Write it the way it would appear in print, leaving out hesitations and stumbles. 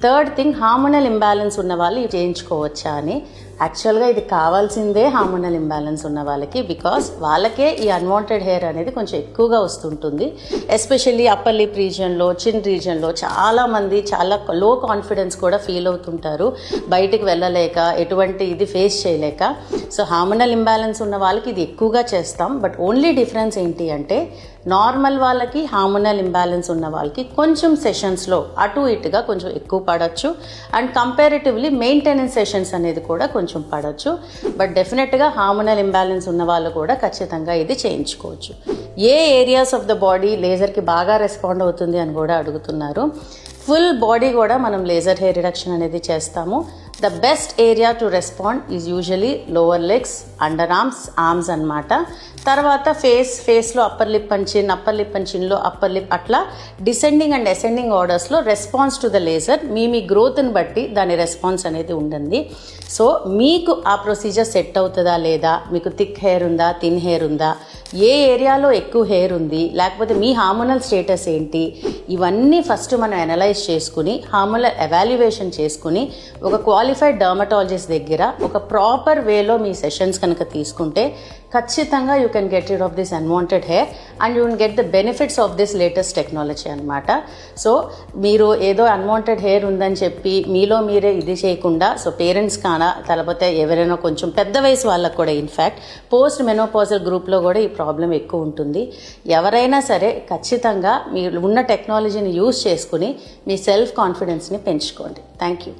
Third thing, hormonal imbalance ఉన్న వాళ్ళు ఇవి చేయించుకోవచ్చా అని. యాక్చువల్గా ఇది కావాల్సిందే హార్మోనల్ ఇంబ్యాలెన్స్ ఉన్న వాళ్ళకి, బికాస్ వాళ్ళకే ఈ అన్వాంటెడ్ హెయిర్ అనేది కొంచెం ఎక్కువగా వస్తుంటుంది. ఎస్పెషల్లీ అప్పర్ లిప్ రీజియన్లో, చిన్ రీజియన్లో చాలామంది చాలా లో కాన్ఫిడెన్స్ కూడా ఫీల్ అవుతుంటారు, బయటికి వెళ్ళలేక, ఎటువంటి ఇది ఫేస్ చేయలేక. సో హార్మోనల్ ఇంబ్యాలెన్స్ ఉన్న వాళ్ళకి ఇది ఎక్కువగా చేస్తాం. బట్ ఓన్లీ డిఫరెన్స్ ఏంటి అంటే, నార్మల్ వాళ్ళకి హార్మోనల్ ఇంబ్యాలెన్స్ ఉన్న వాళ్ళకి కొంచెం సెషన్స్లో అటు ఇటుగా కొంచెం ఎక్కువ పడవచ్చు, అండ్ కంపారిటివ్లీ మెయింటెనెన్స్ సెషన్స్ అనేది కూడా కొంచెం పడవచ్చు. బట్ డెఫినెట్గా హార్మోనల్ ఇంబ్యాలెన్స్ ఉన్న వాళ్ళు కూడా ఖచ్చితంగా ఇది చేయించుకోవచ్చు. ఏ ఏరియాస్ ఆఫ్ ద బాడీ లేజర్కి బాగా రెస్పాండ్ అవుతుంది అని కూడా అడుగుతున్నారు. ఫుల్ బాడీ కూడా మనం లేజర్ హెయిర్ రిడక్షన్ అనేది చేస్తాము. The best area to respond is usually lower legs, under arms అన్నమాట. తర్వాత ఫేస్లో upper lip and chin, upper lip and చిన్లో అప్పర్ లిప్, అట్లా డిసెండింగ్ అండ్ అసెండింగ్ ఆర్డర్స్లో రెస్పాన్స్ టు ద లేజర్ మీ గ్రోత్ని బట్టి దాని రెస్పాన్స్ అనేది ఉంటుంది. సో మీకు ఆ ప్రొసీజర్ సెట్ అవుతుందా లేదా, మీకు థిక్ హెయిర్ ఉందా, థిన్ హెయిర్ ఉందా, ఏ ఏరియాలో ఎక్కువ హెయిర్ ఉంది, లేకపోతే మీ హార్మోనల్ స్టేటస్ ఏంటి, ఇవన్నీ ఫస్ట్ మనం అనలైజ్ చేసుకుని హార్మోనల్ ఎవాల్యుయేషన్ చేసుకుని ఒక క్వాలిఫైడ్ డర్మటాలజిస్ట్ దగ్గర ఒక ప్రాపర్ వేలో మీ సెషన్స్ కనుక తీసుకుంటే ఖచ్చితంగా you can get rid of this unwanted hair and you can get the benefits of this latest technology అనమాట. సో మీరు ఏదో అన్వాంటెడ్ హెయిర్ ఉందని చెప్పి మీలో మీరే ఇది చేయకుండా, సో పేరెంట్స్ కానా, లేకపోతే ఎవరైనా కొంచెం పెద్ద వయసు వాళ్ళకు కూడా, ఇన్ఫ్యాక్ట్ పోస్ట్ మెనోపాజల్ గ్రూప్లో కూడా ఈ ప్రాబ్లం ఎక్కువ ఉంటుంది. ఎవరైనా సరే ఖచ్చితంగా మీరు ఉన్న టెక్నాలజీని యూజ్ చేసుకుని మీ సెల్ఫ్ కాన్ఫిడెన్స్ని పెంచుకోండి. Thank you.